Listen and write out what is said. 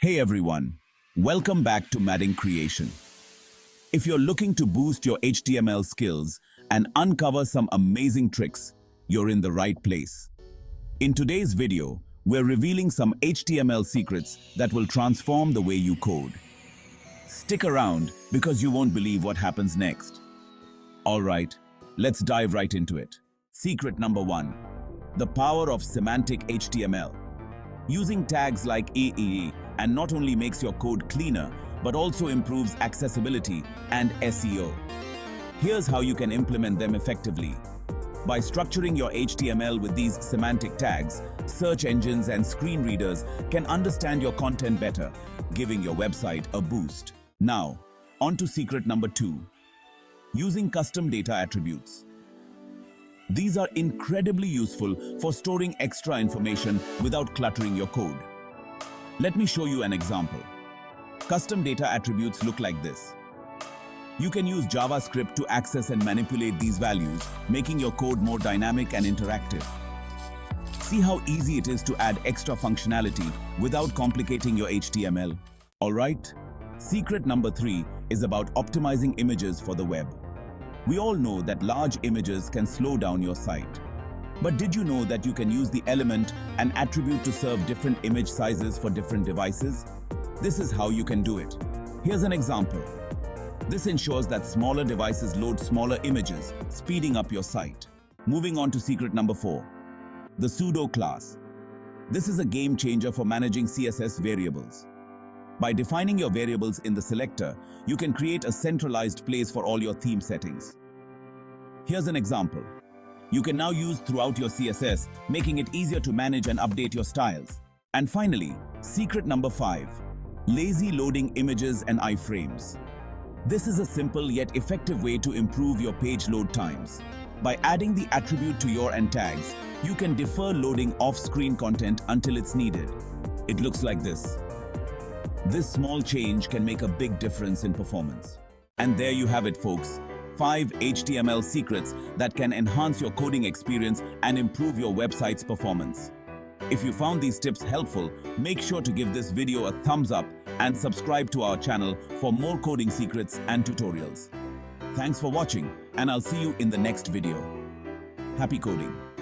Hey everyone, welcome back to Madding Creation. If you're looking to boost your HTML skills and uncover some amazing tricks, you're in the right place. In today's video, we're revealing some HTML secrets that will transform the way you code. Stick around because you won't believe what happens next. Alright, let's dive right into it. Secret number 1. The power of semantic HTML. Using tags like AAA and not only makes your code cleaner, but also improves accessibility and SEO. Here's how you can implement them effectively. By structuring your HTML with these semantic tags, search engines and screen readers can understand your content better, giving your website a boost. Now, on to secret number 2. Using custom data attributes. These are incredibly useful for storing extra information without cluttering your code. Let me show you an example. Custom data attributes look like this. You can use JavaScript to access and manipulate these values, making your code more dynamic and interactive. See how easy it is to add extra functionality without complicating your HTML. Alright? Secret number 3 is about optimizing images for the web. We all know that large images can slow down your site. But did you know that you can use the element and attribute to serve different image sizes for different devices? This is how you can do it. Here's an example. This ensures that smaller devices load smaller images, speeding up your site. Moving on to secret number 4. The pseudo class. This is a game changer for managing CSS variables. By defining your variables in the selector, you can create a centralized place for all your theme settings. Here's an example. You can now use throughout your CSS, making it easier to manage and update your styles. And finally, secret number 5. Lazy loading images and iframes. This is a simple yet effective way to improve your page load times. By adding the attribute to your end tags, you can defer loading off-screen content until it's needed. It looks like this. This small change can make a big difference in performance. And there you have it, folks. 5 HTML secrets that can enhance your coding experience and improve your website's performance. If you found these tips helpful, make sure to give this video a thumbs up and subscribe to our channel for more coding secrets and tutorials. Thanks for watching, and I'll see you in the next video. Happy coding!